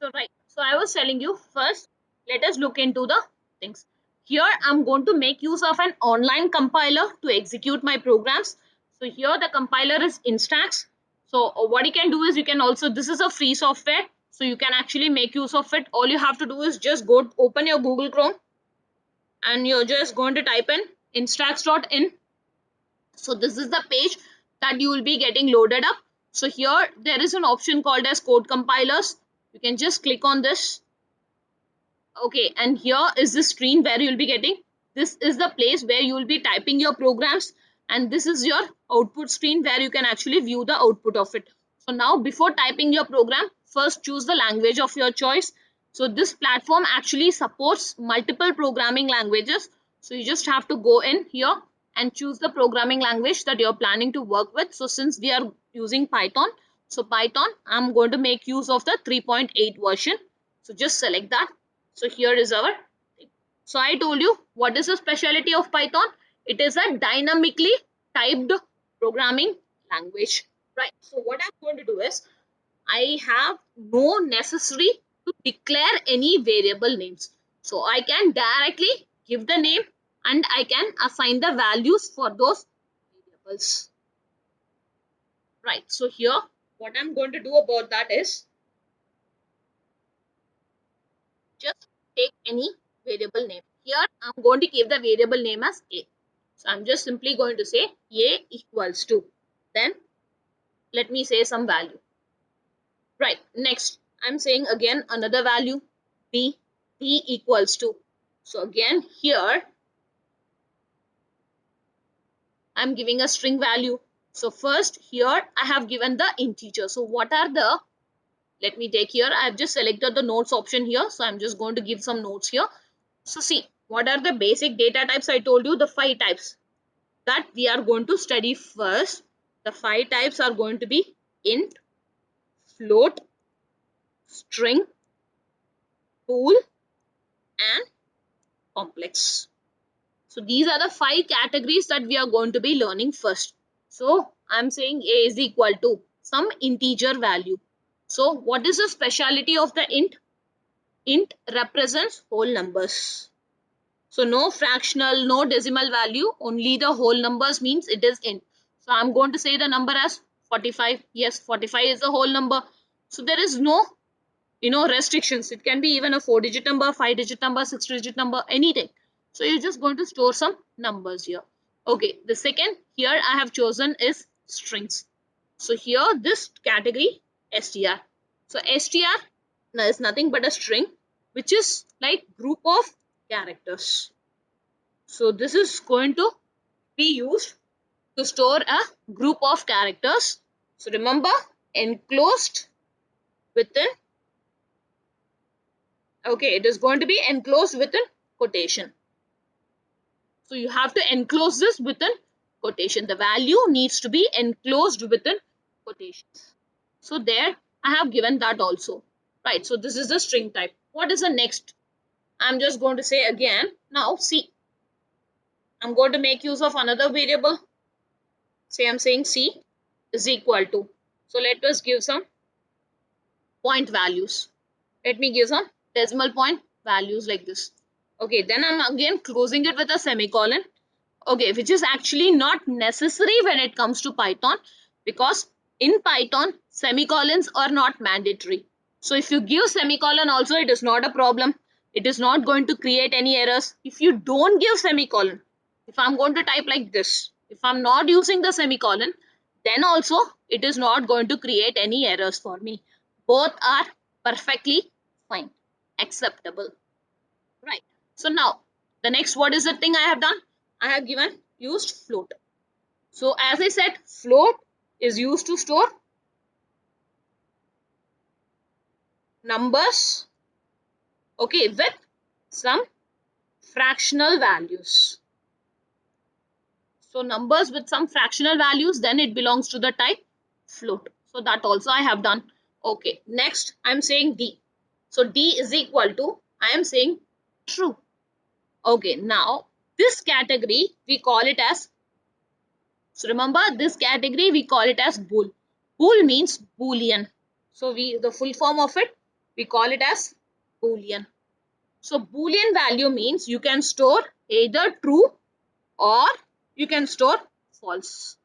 So right, so I was telling you first, let us look into the things. Here I'm going to make use of an online compiler to execute my programs. So here the compiler is Instax. So what you can do is you can also, this is a free software, so you can actually make use of it. All you have to do is just go open your Google Chrome and you're just going to type in instax.in. So this is the page that you will be getting loaded up. So here there is an option called as code compilers. You can just click on this. Okay, and here is the screen where you will be getting, this is the place where you will be typing your programs, and this is your output screen where you can actually view the output of it. So now before typing your program, first choose the language of your choice. So this platform actually supports multiple programming languages. So you just have to go in here and choose the programming language that you're planning to work with. So since we are using Python, so Python, I'm going to make use of the 3.8 version. So just select that. So here is our thing. So I told you what is the specialty of Python. It is a dynamically typed programming language. Right. So what I'm going to do is I have no necessary to declare any variable names. So I can directly give the name and I can assign the values for those variables. Right. So here what I'm going to do about that is just take any variable name. Here I'm going to give the variable name as a. So I'm just simply going to say a equals to. Then let me say some value. Right. Next I'm saying again another value b equals to. So again here I'm giving a string value. So first here I have given the integer. So what are the, let me take here, I have just selected the notes option here. So I'm just going to give some notes here. So see, what are the basic data types? I told you the 5 types that we are going to study first. The 5 types are going to be int, float, string, bool, and complex. So these are the 5 categories that we are going to be learning first. So I'm saying a is equal to some integer value. So what is the speciality of the int? Int represents whole numbers. So no fractional, no decimal value, only the whole numbers means it is int. So I'm going to say the number as 45. Yes, 45 is the whole number. So there is no, restrictions. It can be even a 4-digit number, 5-digit number, 6-digit number, anything. So you're just going to store some numbers here. Okay, the second here I have chosen is strings. So here this category str. So str is nothing but a string which is like group of characters. So this is going to be used to store a group of characters. So remember, enclosed within, okay, it is going to be enclosed within quotation. So you have to enclose this within quotation. The value needs to be enclosed within quotations. So there I have given that also. Right. So this is the string type. What is the next? I'm just going to say again. Now see, I'm going to make use of another variable. Say I'm saying C is equal to. So let us give some point values. Let me give some decimal point values like this. Okay, then I'm again closing it with a semicolon. Okay, which is actually not necessary when it comes to Python, because in Python semicolons are not mandatory. So if you give semicolon also, it is not a problem. It is not going to create any errors. If you don't give semicolon, if I'm going to type like this, if I'm not using the semicolon, then also it is not going to create any errors for me. Both are perfectly fine, acceptable. Right. So now the next, what is the thing I have done? I have given used float. So as I said, float is used to store numbers, okay, with some fractional values. So numbers with some fractional values, then it belongs to the type float. So that also I have done. Okay, next I'm saying D. So D is equal to, I am saying true. Okay, now this category we call it as, so remember this category we call it as bool. Bool means boolean. So we, the full form of it, We call it as Boolean. So Boolean value means you can store either true or you can store false.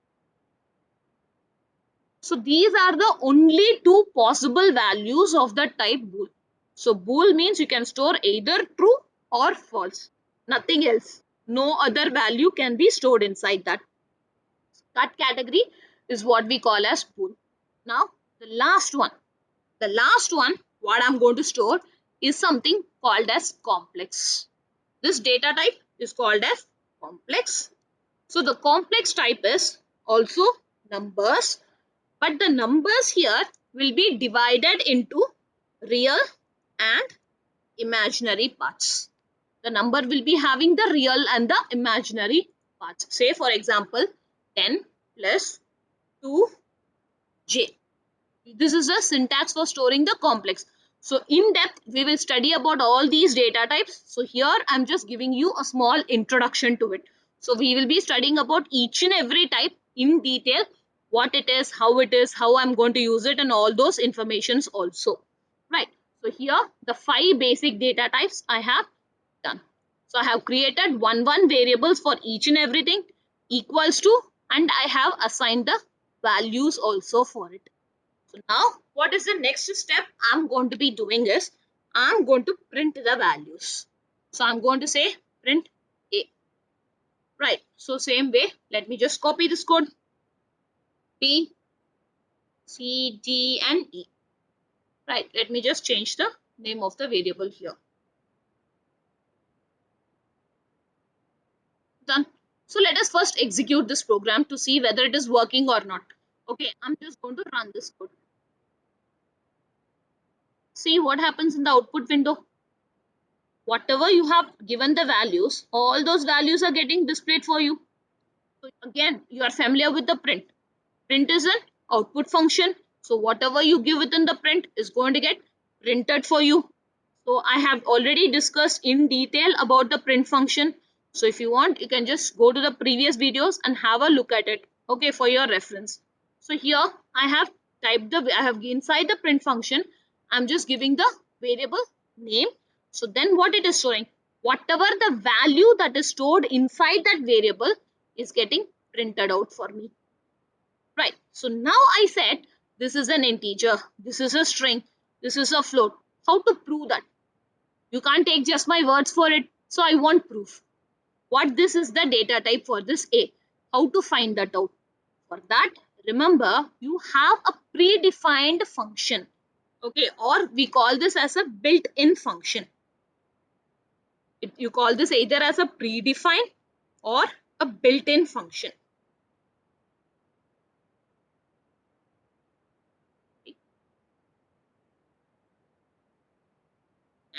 So these are the only two possible values of the type bool. So bool means you can store either true or false. Nothing else. No other value can be stored inside that. That category is what we call as bool. Now the last one. The last one, what I'm going to store is something called as complex. This data type is called as complex. So the complex type is also numbers, but the numbers here will be divided into real and imaginary parts. The number will be having the real and the imaginary parts. Say for example 10 plus 2j. This is the syntax for storing the complex. So in depth we will study about all these data types. So here I'm just giving you a small introduction to it. So we will be studying about each and every type in detail, what it is, how I'm going to use it, and all those informations also. Right. So here the 5 basic data types I have done. So I have created one variables for each and everything equals to, and I have assigned the values also for it. So now what is the next step I'm going to be doing is I'm going to print the values. So I'm going to say print A. Right. So same way, let me just copy this code. B, C, D and E. Right. Let me just change the name of the variable here. Done. So let us first execute this program to see whether it is working or not. Okay, I'm just going to run this code. See what happens in the output window. Whatever you have given the values, all those values are getting displayed for you. So again, you are familiar with the print. Print is an output function. So whatever you give within the print is going to get printed for you. So I have already discussed in detail about the print function. So if you want, you can just go to the previous videos and have a look at it. Okay, for your reference. So here I have I have inside the print function, I'm just giving the variable name. So then what it is showing, whatever the value that is stored inside that variable is getting printed out for me. Right. So now I said this is an integer, this is a string, this is a float. How to prove that? You can't take just my words for it. So I want proof. What this is the data type for this A. How to find that out? For that, remember you have a predefined function. Okay, or we call this as a built-in function. You call this either as a predefined or a built-in function.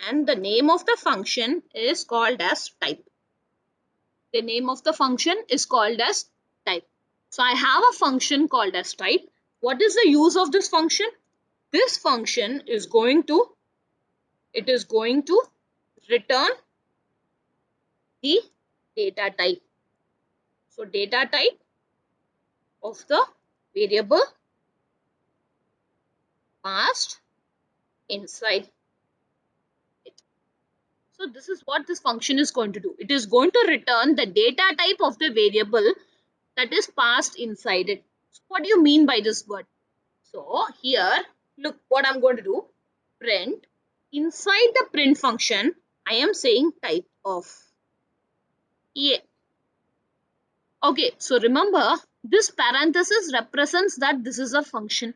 And the name of the function is called as type. The name of the function is called as type. So I have a function called as type. What is the use of this function? This function is going to return the data type. So data type of the variable passed inside it. So this is what this function is going to do. It is going to return the data type of the variable that is passed inside it. So what do you mean by this word? So here, look what I'm going to do. Print. Inside the print function, I am saying type of A. Okay, so remember this parenthesis represents that this is a function.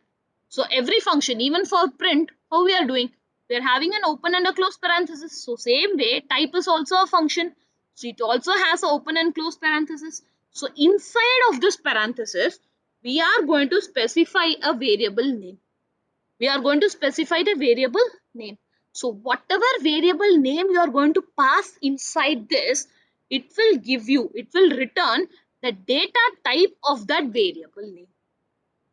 So every function, even for print, how we are doing? We are having an open and a close parenthesis. So same way, type is also a function. So it also has an open and close parenthesis. So inside of this parenthesis, we are going to specify a variable name. We are going to specify the variable name. So whatever variable name you are going to pass inside this, it will return the data type of that variable name.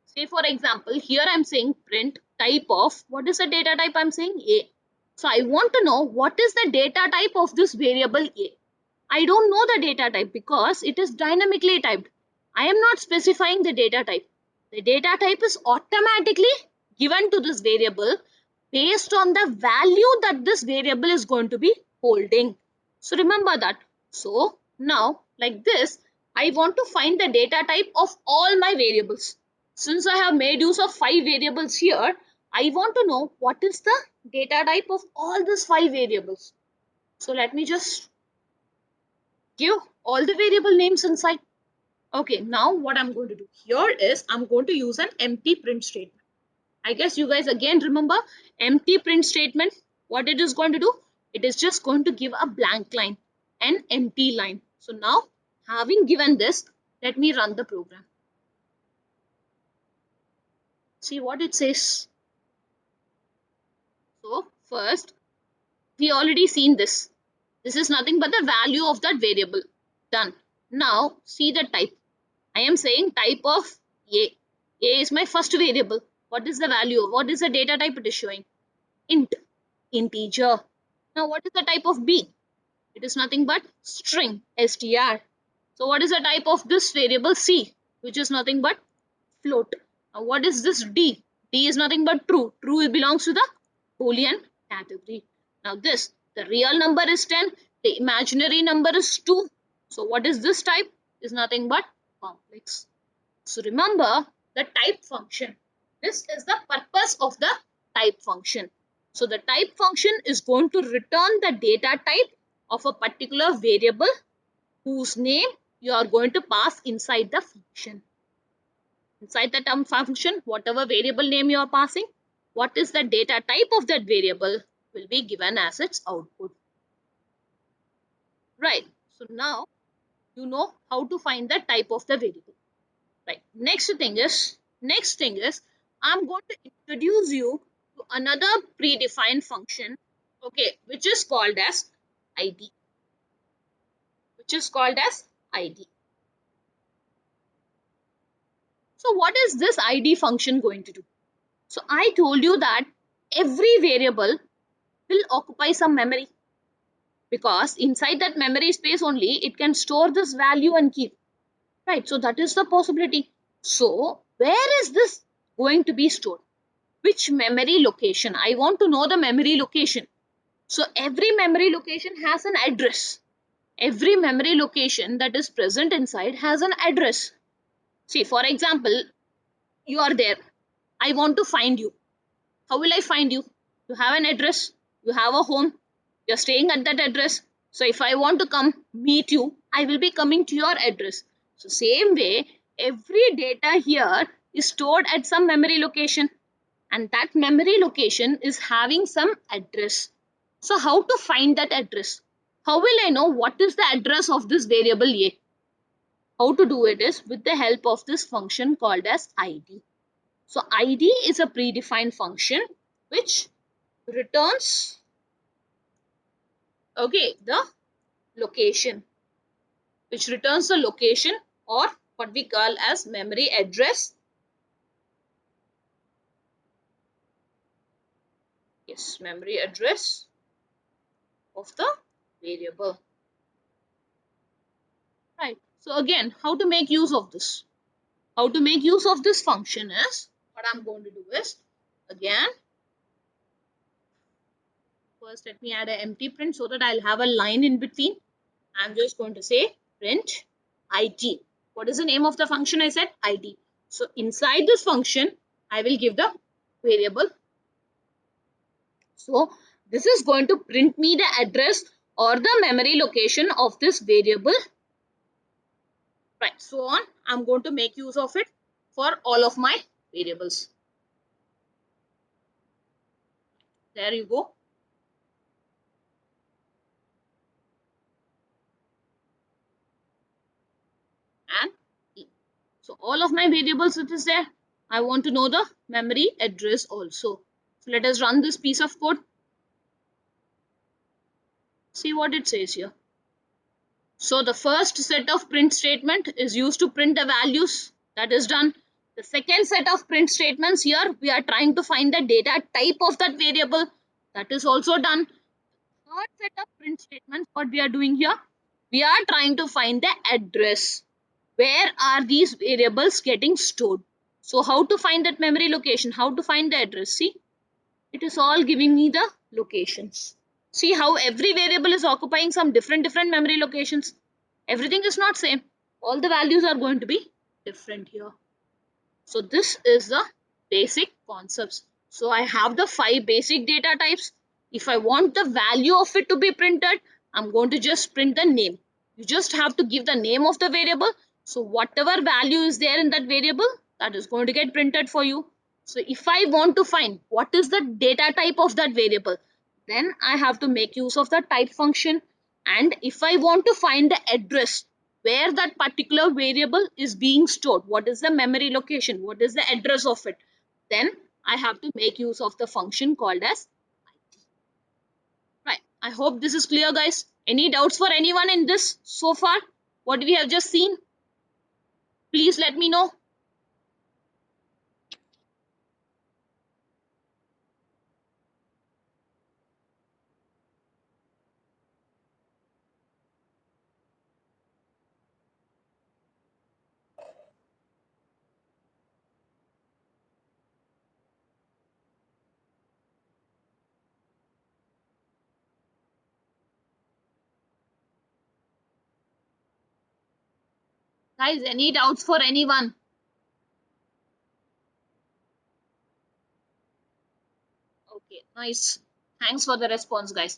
Say for example, here I'm saying print type of, what is the data type I'm saying? A. So I want to know what is the data type of this variable A. I don't know the data type because it is dynamically typed. I am not specifying the data type. The data type is automatically given to this variable based on the value that this variable is going to be holding. So remember that. So now like this, I want to find the data type of all my variables. Since I have made use of 5 variables here, I want to know what is the data type of all these 5 variables. So let me just give all the variable names inside. Okay, now what I'm going to do here is I'm going to use an empty print statement. I guess you guys again remember empty print statement. What it is going to do? It is just going to give a blank line, an empty line. So now having given this, let me run the program. See what it says. So first, we already seen this. This is nothing but the value of that variable. Done. Now see the type. I am saying type of A. A is my first variable. What is the value? What is the data type it is showing? Int, integer. Now what is the type of B? It is nothing but string, str. So what is the type of this variable C? Which is nothing but float. Now what is this D? D is nothing but true. True belongs to the Boolean category. Now this, the real number is 10, the imaginary number is 2. So what is this type? Is nothing but complex. So remember the type function. This is the purpose of the type function. So the type function is going to return the data type of a particular variable whose name you are going to pass inside the function. Inside the term function, whatever variable name you are passing, what is the data type of that variable will be given as its output. Right. So now you know how to find the type of the variable. Right. Next thing is I'm going to introduce you to another predefined function, okay, which is called as ID. Which is called as ID. So what is this ID function going to do? So I told you that every variable will occupy some memory because inside that memory space only it can store this value and keep. Right. So that is the possibility. So where is this going to be stored? Which memory location? I want to know the memory location. So every memory location has an address. Every memory location that is present inside has an address. See, for example, you are there. I want to find you. How will I find you? You have an address. You have a home. You're staying at that address. So if I want to come meet you, I will be coming to your address. So same way, every data here is stored at some memory location, and that memory location is having some address. So how to find that address? How will I know what is the address of this variable A? How to do it is with the help of this function called as ID. So ID is a predefined function which returns, okay, the location, which returns the location, or what we call as memory address. Yes, memory address of the variable. Right. So again, how to make use of this? How to make use of this function is, what I'm going to do is, again, first let me add an empty print so that I'll have a line in between. I'm just going to say print ID. What is the name of the function? I said ID. So inside this function, I will give the variable. So this is going to print me the address or the memory location of this variable. Right. So on, I'm going to make use of it for all of my variables. There you go. And E. So all of my variables it is there. I want to know the memory address also. So let us run this piece of code. See what it says here. So the first set of print statement is used to print the values. That is done. The second set of print statements here, we are trying to find the data type of that variable. That is also done. Third set of print statements, what we are doing here, we are trying to find the address. Where are these variables getting stored? So how to find that memory location? How to find the address? See, It is all giving me the locations. See how every variable is occupying some different memory locations. Everything is not same. All the values are going to be different here. So this is the basic concepts. So I have the 5 basic data types. If I want the value of it to be printed, I'm going to just print the name. You just have to give the name of the variable. So whatever value is there in that variable, that is going to get printed for you. So if I want to find what is the data type of that variable, then I have to make use of the type function. And if I want to find the address where that particular variable is being stored, what is the memory location, what is the address of it, then I have to make use of the function called as id. Right, I hope this is clear, guys. Any doubts for anyone in this so far, what we have just seen? Please let me know. Guys, any doubts for anyone? Okay, nice. Thanks for the response, guys.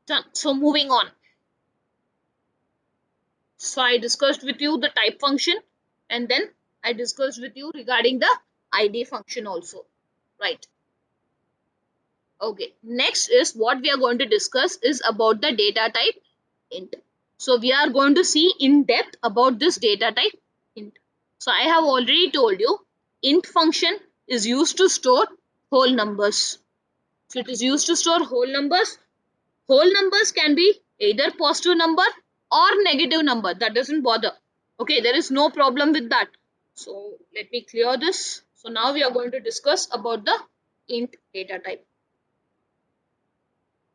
Done. So moving on. So I discussed with you the type function, and then I discussed with you regarding the id function also. Right. Okay. Next is what we are going to discuss is about the data type int. So we are going to see in depth about this data type int. So I have already told you int function is used to store whole numbers. So it is used to store whole numbers. Whole numbers can be either positive number or negative number. That doesn't bother. Okay, there is no problem with that. So let me clear this. So now we are going to discuss about the int data type.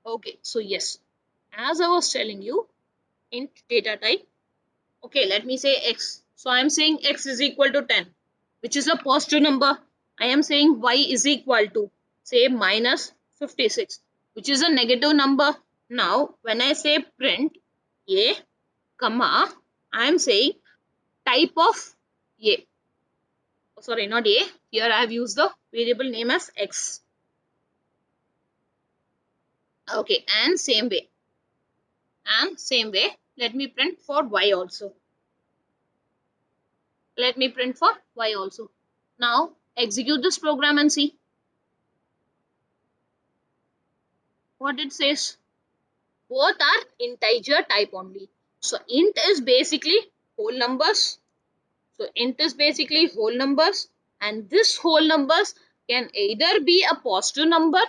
Okay, so yes, as I was telling you, int data type. Okay, let me say x. So I am saying x is equal to 10, which is a positive number. I am saying y is equal to, say, minus 56, which is a negative number. Now, when I say print a, comma, I am saying type of a. Oh, sorry, not a. Here I have used the variable name as x. Okay, and same way. And same way, let me print for y also. Let me print for y also. Now, execute this program and see what it says. Both are integer type only. So int is basically whole numbers. So int is basically whole numbers, and this whole numbers can either be a positive number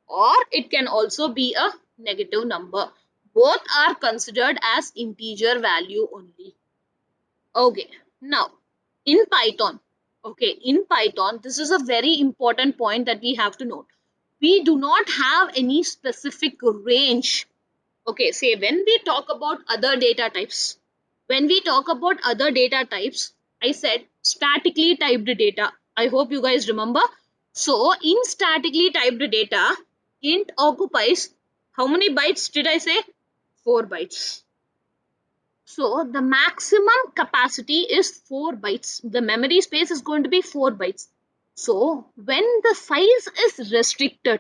or it can also be a negative number. Both are considered as integer value only. Okay, now in Python, okay, in Python, this is a very important point that we have to note. We do not have any specific range. Okay, say when we talk about other data types, when we talk about other data types, I said statically typed data. I hope you guys remember. So in statically typed data, int occupies how many bytes did I say? 4 bytes. So the maximum capacity is 4 bytes. The memory space is going to be 4 bytes. So when the size is restricted,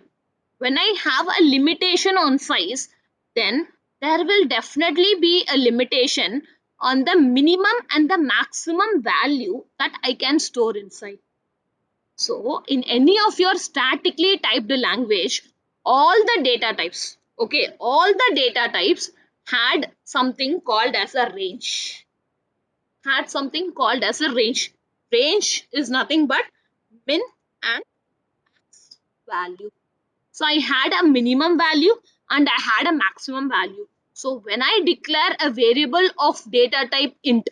when I have a limitation on size, then there will definitely be a limitation on the minimum and the maximum value that I can store inside. So in any of your statically typed language, all the data types, okay, all the data types had something called as a range. Had something called as a range. Range is nothing but min and max value. So I had a minimum value and I had a maximum value. So when I declare a variable of data type int,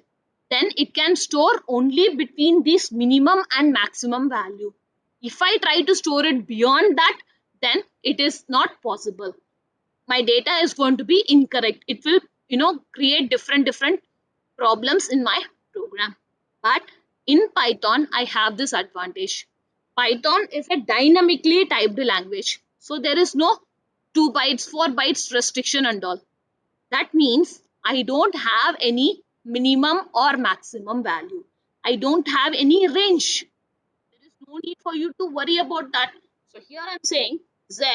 then it can store only between this minimum and maximum value. If I try to store it beyond that, then it is not possible. my data is going to be incorrect. It will, create different problems in my program. But in Python, I have this advantage. Python is a dynamically typed language. So there is no 2 bytes, 4 bytes restriction and all. That means I don't have any minimum or maximum value. I don't have any range. There is no need for you to worry about that. So here I'm saying Z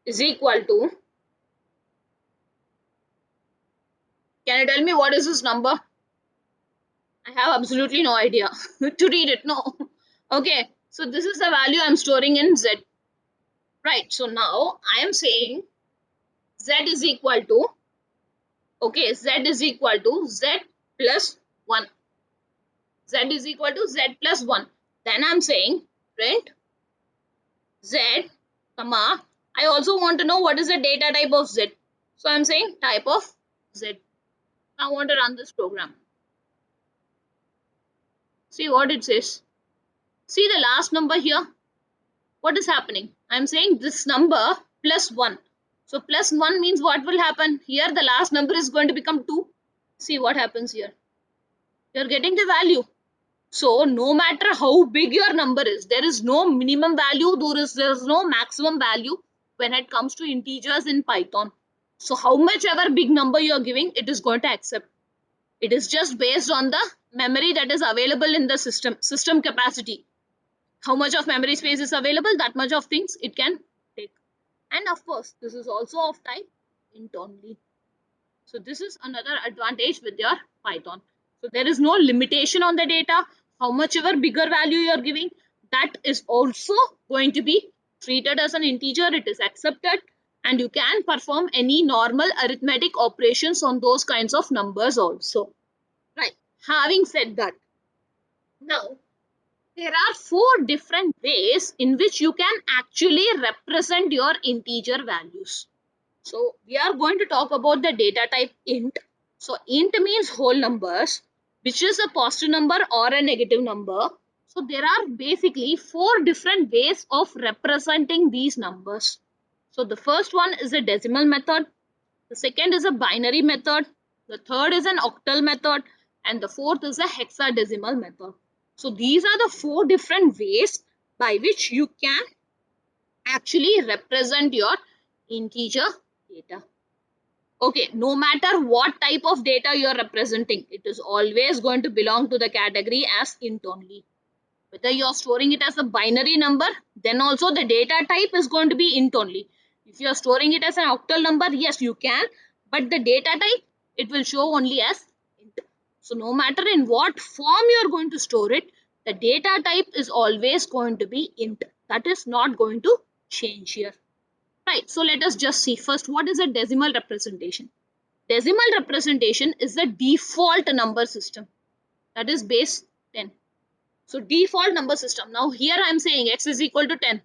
is equal to, can you tell me what is this number? I have absolutely no idea to read it. No. Okay. So this is the value I'm storing in Z. Right. So now I am saying Z is equal to, okay, Z is equal to Z plus 1. Z is equal to Z plus 1. Then I'm saying print Z, comma. I also want to know what is the data type of Z. So I'm saying type of Z. I want to run this program. See what it says. See the last number here. What is happening? I'm saying this number plus 1. So plus 1 means what will happen? Here the last number is going to become 2. See what happens here. You're getting the value. So no matter how big your number is, there is no minimum value, there is no maximum value when it comes to integers in Python. So how much ever big number you're giving, it is going to accept. It is just based on the memory that is available in the system capacity. How much of memory space is available, that much of things it can take. And of course, this is also of type int only. So this is another advantage with your Python. So there is no limitation on the data. How much ever bigger value you are giving, that is also going to be treated as an integer. It is accepted, and you can perform any normal arithmetic operations on those kinds of numbers also. Right. Having said that, now there are 4 different ways in which you can actually represent your integer values. So we are going to talk about the data type int. So int means whole numbers, which is a positive number or a negative number. So there are basically 4 different ways of representing these numbers. So the first one is a decimal method. The second is a binary method. The third is an octal method. And the fourth is a hexadecimal method. So these are the 4 different ways by which you can actually represent your integer data. Okay, no matter what type of data you are representing, it is always going to belong to the category as int only. Whether you are storing it as a binary number, then also the data type is going to be int only. If you are storing it as an octal number, yes, you can, but the data type, it will show only as int. So no matter in what form you are going to store it, the data type is always going to be int. That is not going to change here. Right, so let us just see first what is a decimal representation. Decimal representation is the default number system, that is base 10. So default number system. Now here I am saying x is equal to 10,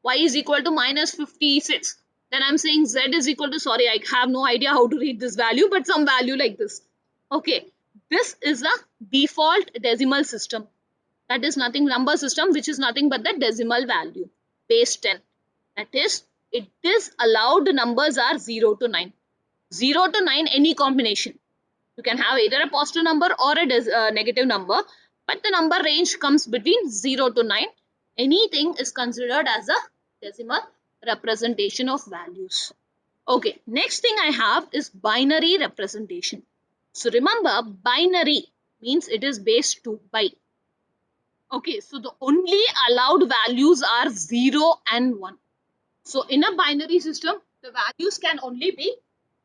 y is equal to minus 56. Then I am saying z is equal to, sorry, I have no idea how to read this value, but some value like this. Okay, this is a default decimal system. That is nothing, number system, which is nothing but the decimal value, base 10. That is, it is allowed numbers are 0 to 9. 0 to 9, any combination. You can have either a positive number or a negative number, but the number range comes between 0 to 9. Anything is considered as a decimal representation of values. Okay, next thing I have is binary representation. So remember, binary means it is base 2 by. Okay, so the only allowed values are 0 and 1. So in a binary system, the values can only be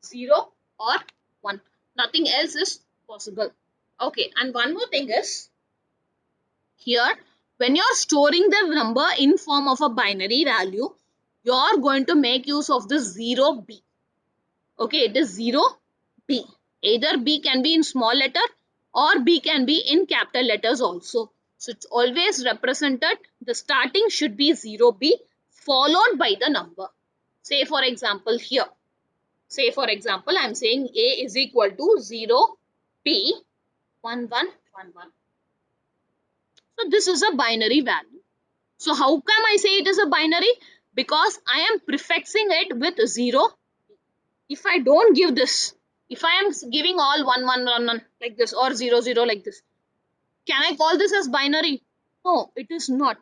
0 or 1. Nothing else is possible. Okay, and one more thing is, here, when you're storing the number in form of a binary value, you're going to make use of the 0b. Okay, it is 0b. Either b can be in small letter or b can be in capital letters also. So it's always represented, the starting should be 0b followed by the number. Say for example here, say for example I am saying a is equal to 0p 1111. So this is a binary value. So how come I say it is a binary? Because I am prefixing it with 0. If I don't give this, if I am giving all 1 1 1 1 like this or 0 0 like this, can I call this as binary? No, it is not.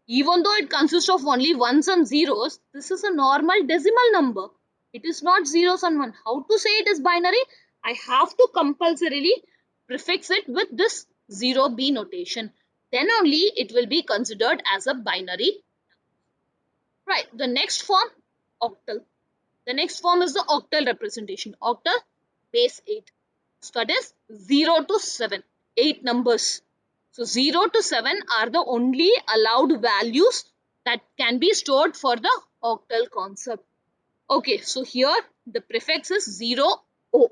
Even though it consists of only ones and zeros, this is a normal decimal number. It is not zeros and one. How to say it is binary? I have to compulsorily prefix it with this 0b notation. Then only it will be considered as a binary. Right. The next form, octal. The next form is the octal representation. Octal base 8. So that is 0 to 7. 8 numbers. So 0 to 7 are the only allowed values that can be stored for the octal concept. Okay, so here the prefix is 0 O.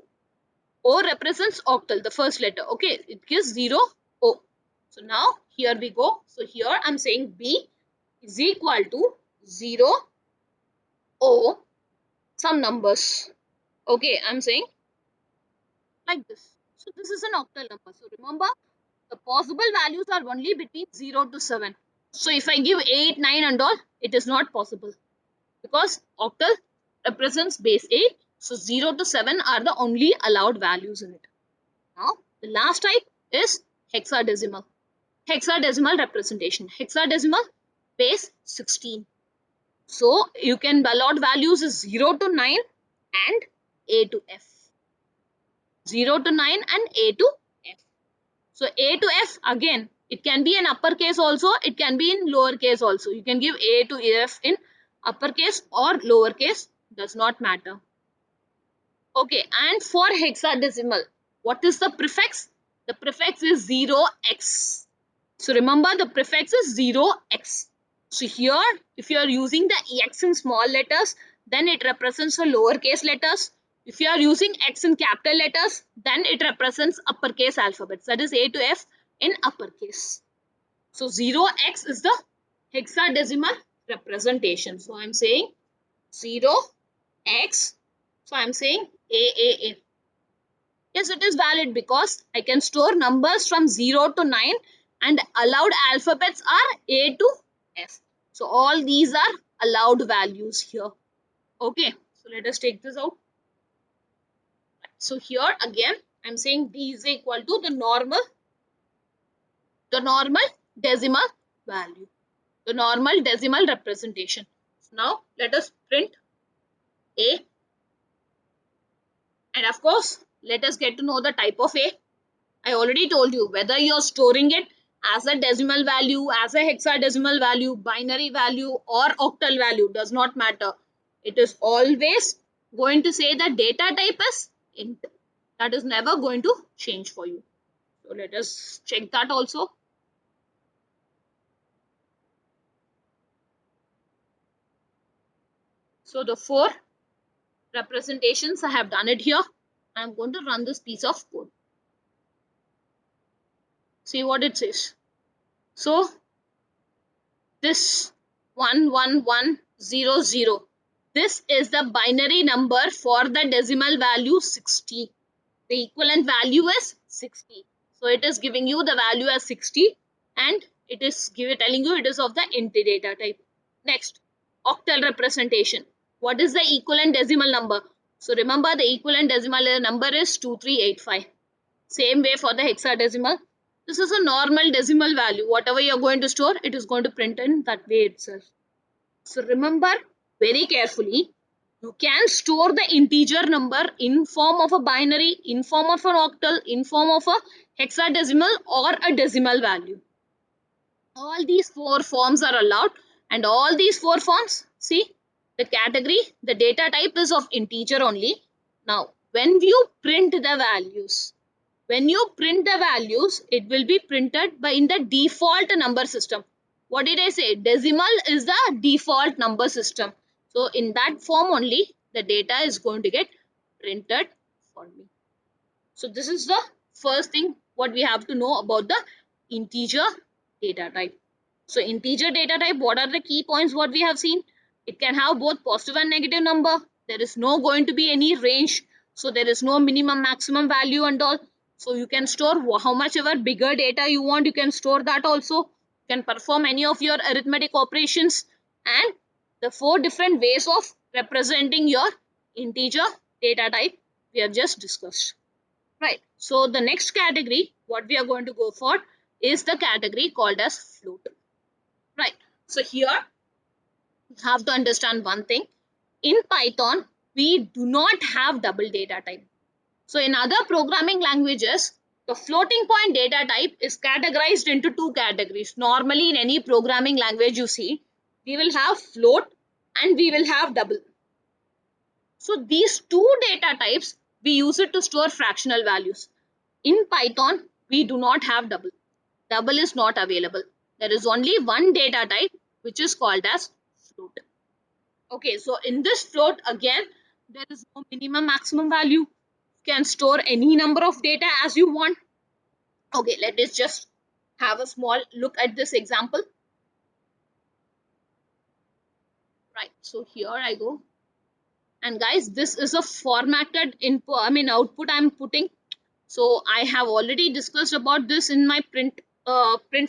O represents octal, the first letter. Okay, it gives 0 O. So now here we go. So here I'm saying B is equal to 0 O some numbers. Okay, I'm saying like this. So this is an octal number. So remember, the possible values are only between 0 to 7. So if I give 8, 9 and all, it is not possible because octal represents base 8. So 0 to 7 are the only allowed values in it. Now, the last type is hexadecimal. Hexadecimal representation. Hexadecimal base 16. So you can allot values is 0 to 9 and A to F. 0 to 9 and A to F. So A to F again, it can be in uppercase also, it can be in lowercase also. You can give A to F in uppercase or lowercase, does not matter. Okay, and for hexadecimal, what is the prefix? The prefix is 0x. So remember the prefix is 0x. So here, if you are using the x in small letters, then it represents the lowercase letters. If you are using x in capital letters, then it represents uppercase alphabets. That is A to F in uppercase. So 0x is the hexadecimal representation. So I am saying 0x. So I am saying AAA. Yes, it is valid because I can store numbers from 0 to 9 and allowed alphabets are A to F. So all these are allowed values here. Okay, so let us take this out. So here again, I'm saying B is equal to the normal decimal value, the normal decimal representation. So now let us print A, and of course, let us get to know the type of A. I already told you whether you're storing it as a decimal value, as a hexadecimal value, binary value or octal value does not matter. It is always going to say the data type is int. That is never going to change for you. So let us check that also. So the 4 representations I have done it here. I am going to run this piece of code. See what it says. So this 11100, this is the binary number for the decimal value 60. The equivalent value is 60. So it is giving you the value as 60 and it is telling you it is of the int data type. Next, octal representation. What is the equivalent decimal number? So remember the equivalent decimal number is 2385. Same way for the hexadecimal. This is a normal decimal value. Whatever you are going to store, it is going to print in that way itself. So remember very carefully, you can store the integer number in form of a binary, in form of an octal, in form of a hexadecimal or a decimal value. All these 4 forms are allowed and all these 4 forms, see the category, the data type is of integer only. Now, when you print the values, it will be printed by in the default number system. What did I say? Decimal is the default number system. So in that form only, the data is going to get printed for me. So this is the first thing what we have to know about the integer data type. So integer data type, what are the key points what we have seen? It can have both positive and negative number. There is no going to be any range. So there is no minimum maximum value and all. So you can store how much ever bigger data you want. You can store that also. You can perform any of your arithmetic operations. And the 4 different ways of representing your integer, data type we have just discussed. Right. So the next category, what we are going to go for is the category called as float. Right. So here you have to understand one thing. In Python, we do not have double data type. So in other programming languages, the floating point data type is categorized into two categories. Normally in any programming language you see, we will have float and we will have double. So these two data types, we use it to store fractional values. In Python, we do not have double. Double is not available. There is only one data type which is called as float. Okay, so in this float again, there is no minimum maximum value. You can store any number of data as you want. Okay, let us just have a small look at this example. Right, so here I go. And guys, this is a formatted input, output I'm putting. So I have already discussed about this in my print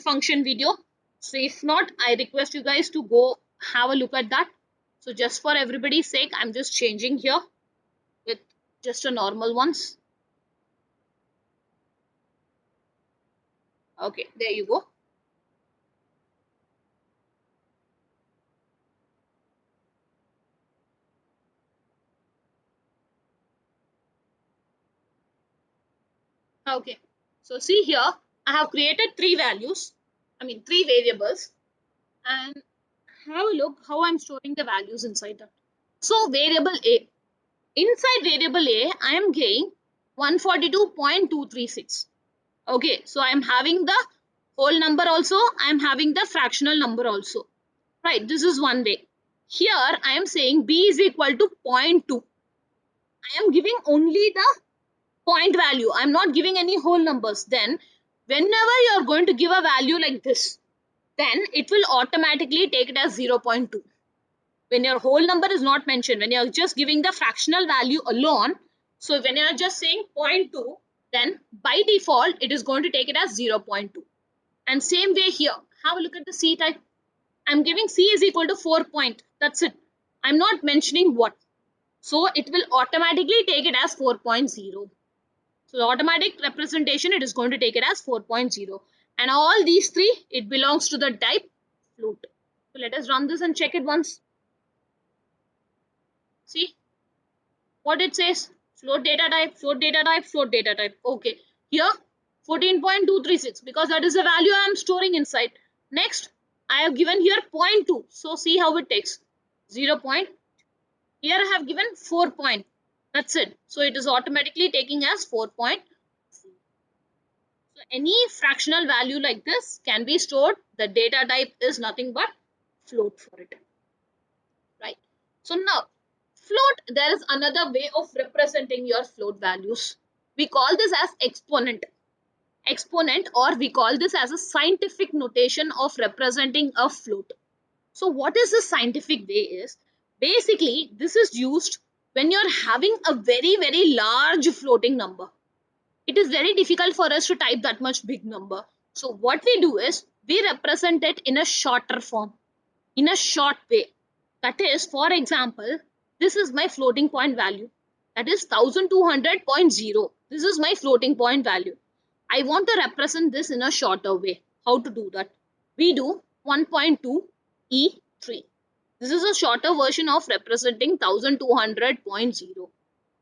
function video. So if not, I request you guys to go have a look at that. So just for everybody's sake, I'm just changing here with just a normal ones. Okay, there you go. Okay, so see here, I have created three variables, and have a look how I'm storing the values inside that. So variable A, inside variable A, I am getting 142.236. Okay, so I am having the whole number also, I am having the fractional number also. Right, this is one way. Here I am saying B is equal to zero point 0.2. I am giving only the point value. I'm not giving any whole numbers. Then whenever you're going to give a value like this, then it will automatically take it as 0.2. When your whole number is not mentioned, when you're just giving the fractional value alone, so when you're just saying 0.2, then by default it is going to take it as 0.2. And same way here, have a look at the C type. I'm giving C is equal to 4 point. That's it. I'm not mentioning what. So it will automatically take it as 4.0. So the automatic representation, it is going to take it as 4.0. And all these three, it belongs to the type float. So let us run this and check it once. See what it says. Float data type, float data type, float data type. Okay. Here 14.236 because that is the value I am storing inside. Next, I have given here 0.2. So see how it takes. 0. Here I have given 4 point. That's it. So it is automatically taking as 4 point. So any fractional value like this can be stored. The data type is nothing but float for it. Right. So now float, there is another way of representing your float values. We call this as exponent. Exponent, or we call this as a scientific notation of representing a float. So what is the scientific way is, basically this is used when you're having a very large floating number. It is very difficult for us to type that much big number. So what we do is we represent it in a shorter form, in a short way. That is, for example, this is my floating point value. That is 1200.0. This is my floating point value. I want to represent this in a shorter way. How to do that? We do 1.2 E3. This is a shorter version of representing 1200.0.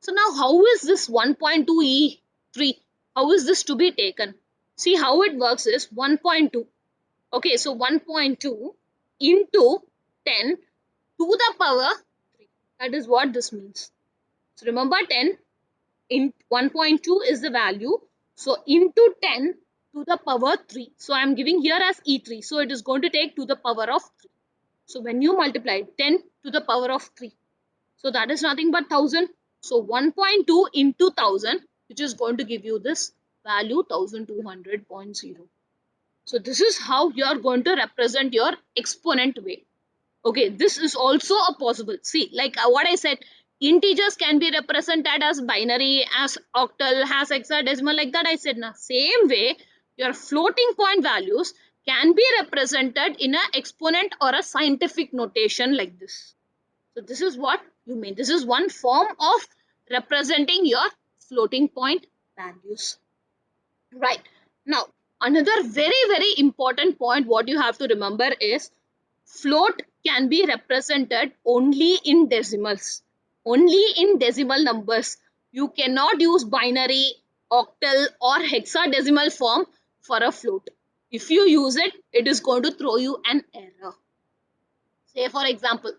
So now how is this 1.2 E3? How is this to be taken? See how it works is 1.2. Okay, so 1.2 into 10 to the power 3. That is what this means. So remember 10 in 1.2 is the value. So into 10 to the power 3. So I am giving here as E3. So it is going to take to the power of 3. So when you multiply 10 to the power of 3, so that is nothing but 1000. So 1.2 into 1000, which is going to give you this value 1200.0. So this is how you are going to represent your exponent way. Okay, this is also a possible. See, like what I said, integers can be represented as binary, as octal, as hexadecimal, like that I said. Now, same way, your floating point values can be represented in an exponent or a scientific notation like this. So this is what you mean. This is one form of representing your floating point values. Right. Now, another very important point what you have to remember is float can be represented only in decimals, only in decimal numbers. You cannot use binary, octal or hexadecimal form for a float. If you use it, it is going to throw you an error. Say for example,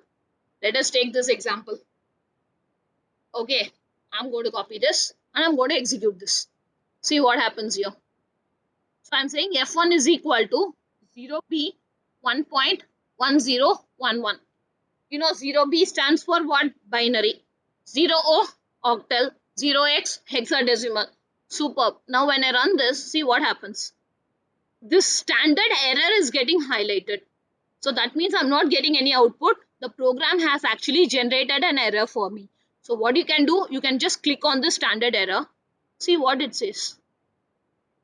let us take this example. Okay, I'm going to copy this and I'm going to execute this. See what happens here. So I'm saying F1 is equal to 0B 1.1011. You know 0B stands for what? Binary. 0O octal, 0x hexadecimal. Superb. Now when I run this, see what happens. This standard error is getting highlighted. So that means I'm not getting any output. The program has actually generated an error for me. So what you can do, you can just click on the standard error. See what it says.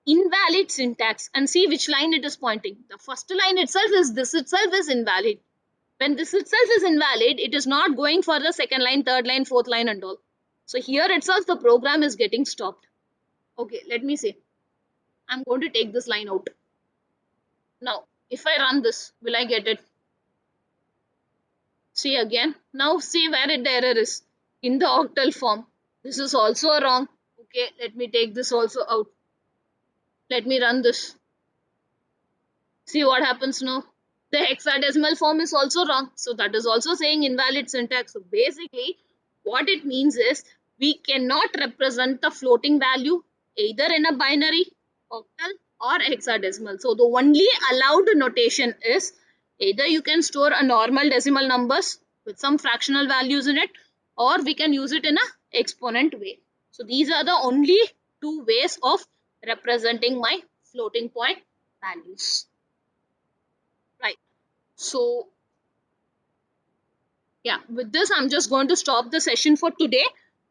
Invalid syntax, and see which line it is pointing. The first line itself is this itself is invalid. When this itself is invalid, it is not going for the second line, third line, fourth line and all. So here itself the program is getting stopped. Okay, let me see. I'm going to take this line out. Now, if I run this, will I get it? See again. Now see where the error is. In the octal form. This is also wrong. Okay, let me take this also out. Let me run this. See what happens now. The hexadecimal form is also wrong. So that is also saying invalid syntax. So basically, what it means is we cannot represent the floating value either in a binary, octal or hexadecimal. So the only allowed notation is either you can store a normal decimal numbers with some fractional values in it, or we can use it in a exponent way. So these are the only two ways of representing my floating point values. Right. So, yeah, with this, I'm just going to stop the session for today.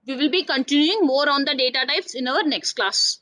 We will be continuing more on the data types in our next class.